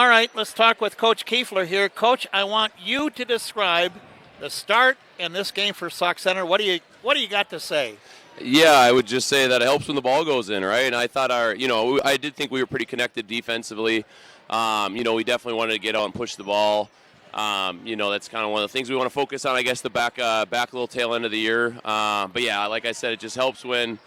All right, let's talk with Coach Kuefler here. Coach, I want you to describe the start in this game for Sauk Center. What do you got to say? Yeah, I would just say that it helps when the ball goes in, right? And I thought I did think we were pretty connected defensively. We definitely wanted to get out and push the ball. That's kind of one of the things we want to focus on, I guess, the back little tail end of the year. But yeah, like I said, it just helps when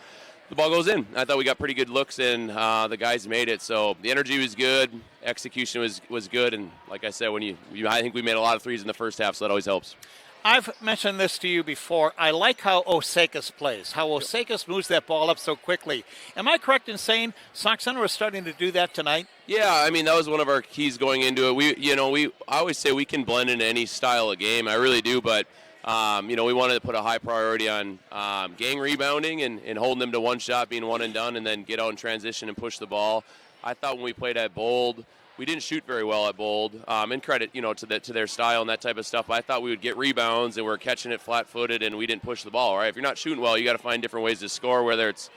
the ball goes in. I thought we got pretty good looks and the guys made it. So the energy was good, execution was good, and like I said, I think we made a lot of threes in the first half, so that always helps. I've mentioned this to you before. I like how Osakis plays, how Osakis moves that ball up so quickly. Am I correct in saying Sauk Center was starting to do that tonight? Yeah, I mean, that was one of our keys going into it. I always say we can blend into any style of game. I really do, but we wanted to put a high priority on gang rebounding and holding them to one shot, being one and done, and then get out in transition and push the ball. I thought when we played at Bold, we didn't shoot very well at Bold, and credit, to their style and that type of stuff. But I thought we would get rebounds and we're catching it flat-footed and we didn't push the ball, right? If you're not shooting well, you got to find different ways to score, whether it's,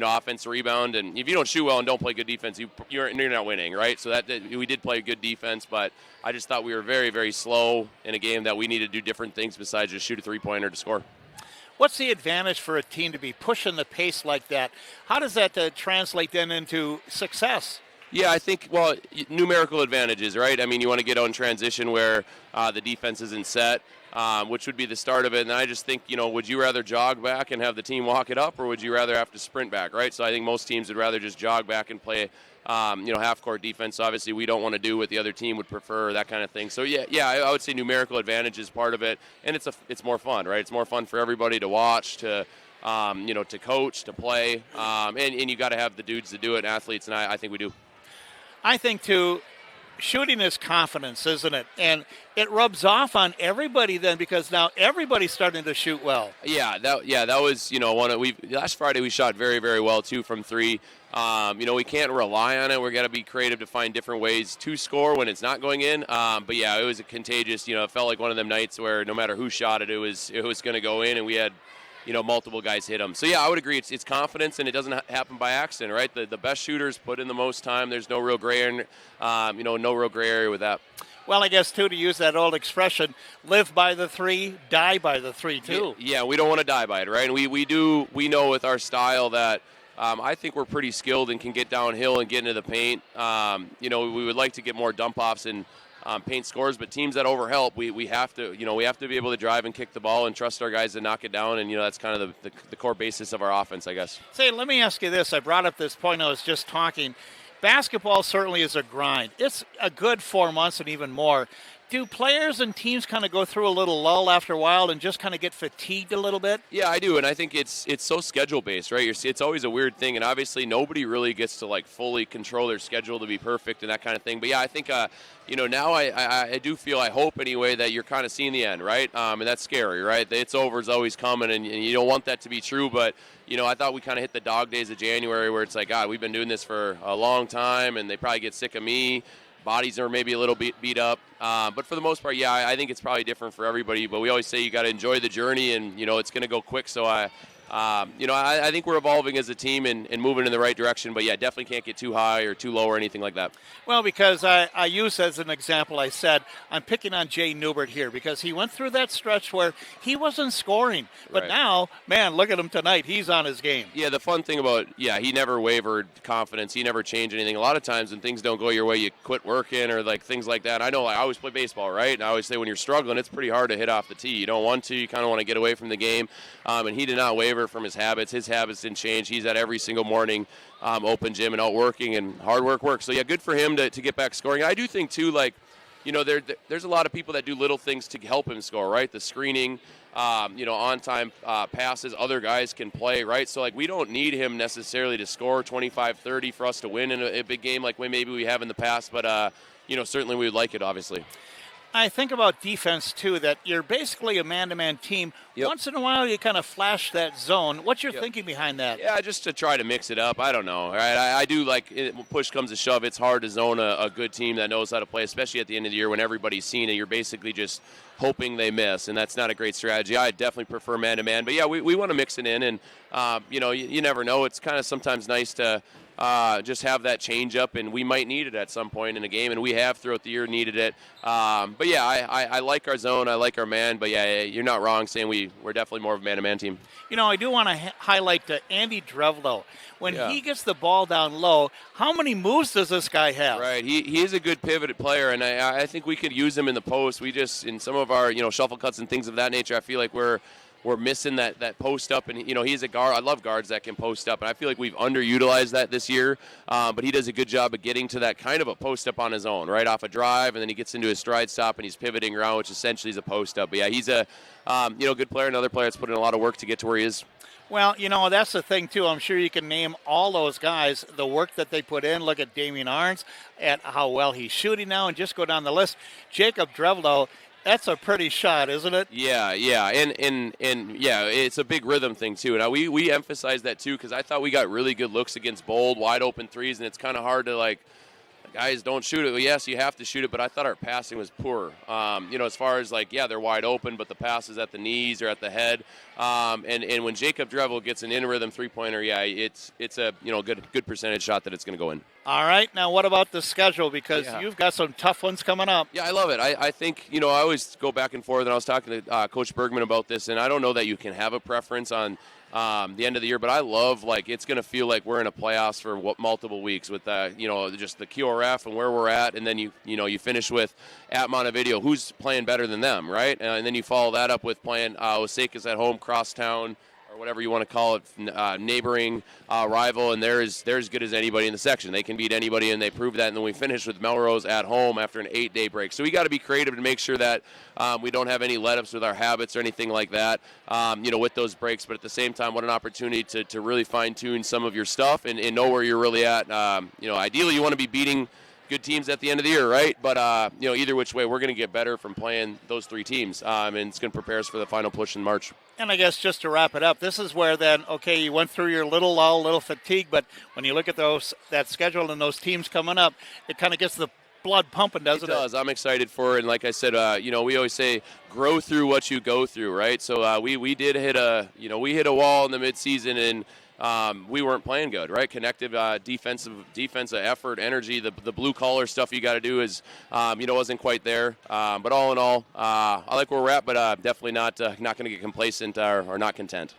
offense or rebound. And if you don't shoot well and don't play good defense, you're not winning, right? So that we did play good defense, but I just thought we were very, very slow in a game that we needed to do different things besides just shoot a three-pointer to score. What's the advantage for a team to be pushing the pace like that? How does that translate then into success? Yeah, I think, numerical advantages, right? I mean, you want to get on transition where the defense isn't set, which would be the start of it. And I just think, would you rather jog back and have the team walk it up, or would you rather have to sprint back, right? So I think most teams would rather just jog back and play, half-court defense. Obviously, we don't want to do what the other team would prefer, that kind of thing. So, I would say numerical advantage is part of it. And it's more fun, right? It's more fun for everybody to watch, to coach, to play. And you got to have the dudes to do it, athletes, and I think we do. I think, too, shooting is confidence, isn't it? And it rubs off on everybody then because now everybody's starting to shoot well. Yeah, that was, last Friday we shot very, very well, too, from three. We can't rely on it. We're going to be creative to find different ways to score when it's not going in. But, yeah, it was a contagious, it felt like one of them nights where no matter who shot it, it was going to go in, and we had multiple guys hit them. So, yeah, I would agree. It's confidence, and it doesn't happen by accident, right? The best shooters put in the most time. There's no real gray area, no real gray area with that. Well, I guess, too, to use that old expression, live by the three, die by the three, too. Yeah, we don't want to die by it, right? And we know with our style that I think we're pretty skilled and can get downhill and get into the paint. We would like to get more dump-offs and paint scores, but teams that overhelp, we have to be able to drive and kick the ball and trust our guys to knock it down, and that's kind of the core basis of our offense, I guess. Say, let me ask you this. I brought up this point I was just talking. Basketball certainly is a grind. It's a good 4 months and even more. Do players and teams kind of go through a little lull after a while and just kind of get fatigued a little bit? Yeah, I do, and I think it's so schedule-based, right? It's always a weird thing, and obviously nobody really gets to, fully control their schedule to be perfect and that kind of thing. But, yeah, I think, now I do feel, I hope anyway, that you're kind of seeing the end, right? And that's scary, right? The it's over is always coming, and you don't want that to be true. But, I thought we kind of hit the dog days of January where it's like, God, we've been doing this for a long time, and they probably get sick of me. Bodies are maybe a little beat up. But for the most part, yeah, I think it's probably different for everybody. But we always say you got to enjoy the journey, and, it's going to go quick. So, I think we're evolving as a team and moving in the right direction. But, yeah, definitely can't get too high or too low or anything like that. Well, because I use as an example, I said, I'm picking on Jay Newbert here because he went through that stretch where he wasn't scoring. But Right. Now, man, look at him tonight. He's on his game. Yeah, the fun thing about, he never wavered confidence. He never changed anything. A lot of times when things don't go your way, you quit working or, things like that. I know, I always play baseball, right? And I always say when you're struggling, it's pretty hard to hit off the tee. You don't want to. You kind of want to get away from the game. And he did not waver from his habits. His habits didn't change. He's at every single morning open gym and out working, and hard work works. So, yeah, good for him to get back scoring. I do think, too, there's a lot of people that do little things to help him score, right? The screening, on-time passes, other guys can play, right? So, we don't need him necessarily to score 25, 30 for us to win in a big game like maybe we have in the past. But, certainly we would like it, obviously. I think about defense, too, that you're basically a man-to-man team. Yep. Once in a while, you kind of flash that zone. What's your thinking behind that? Yeah, just to try to mix it up. I don't know. Right? I do when push comes to shove, it's hard to zone a good team that knows how to play, especially at the end of the year when everybody's seen it. You're basically just hoping they miss, and that's not a great strategy. I definitely prefer man-to-man. But, yeah, we want to mix it in, and, you never know. It's kind of sometimes nice to just have that change up, and we might need it at some point in a game, and we have throughout the year needed it. But yeah, I like our zone, I like our man, but yeah, you're not wrong saying we're definitely more of a man-to-man team. I do want to highlight Andy Drevlo. When he gets the ball down low, how many moves does this guy have? Right, he is a good pivoted player, and I think we could use him in the post. We just, in some of our shuffle cuts and things of that nature, I feel like we're missing that post up, and he's a guard. I love guards that can post up, and I feel like we've underutilized that this year. But he does a good job of getting to that kind of a post up on his own, right off a drive, and then he gets into his stride stop and he's pivoting around, which essentially is a post up. But yeah, he's a good player, another player that's put in a lot of work to get to where he is. Well, that's the thing, too. I'm sure you can name all those guys, the work that they put in. Look at Damian Arns, at how well he's shooting now, and just go down the list. Jacob Drevlo, that's a pretty shot, isn't it? Yeah, and yeah, it's a big rhythm thing too. Now we emphasize that too because I thought we got really good looks against bold, wide open threes, and it's kind of hard to guys don't shoot it. Well, yes, you have to shoot it, but I thought our passing was poor. As far as they're wide open, but the pass is at the knees or at the head. And when Jacob Drevlo gets an in rhythm 3-pointer, yeah, it's a good percentage shot that it's going to go in. All right, now what about the schedule? Because you've got some tough ones coming up. Yeah, I love it. I think, I always go back and forth, and I was talking to Coach Bergman about this, and I don't know that you can have a preference on the end of the year, but I love, it's going to feel like we're in a playoffs for multiple weeks with, just the QRF and where we're at, and then you finish with at Montevideo, who's playing better than them, right? And then you follow that up with playing Osakas at home, crosstown, or whatever you want to call it, neighboring rival, and they're as good as anybody in the section. They can beat anybody, and they prove that. And then we finish with Melrose at home after an 8-day break. So we got to be creative to make sure that we don't have any let-ups with our habits or anything like that, with those breaks. But at the same time, what an opportunity to really fine-tune some of your stuff and know where you're really at. Ideally, you want to be beating good teams at the end of the year, right? But, either which way, we're going to get better from playing those three teams, and it's going to prepare us for the final push in March. And I guess just to wrap it up, this is where then, you went through your little lull, little fatigue, but when you look at that schedule and those teams coming up, it kind of gets the blood pumping, doesn't it? It does. I'm excited for it, and like I said, we always say grow through what you go through, right? So we did hit a wall in the midseason, and we weren't playing good, right? Connective defensive effort, energy, the blue collar stuff you got to do is, wasn't quite there. But all in all, I like where we're at, but definitely not going to get complacent or not content.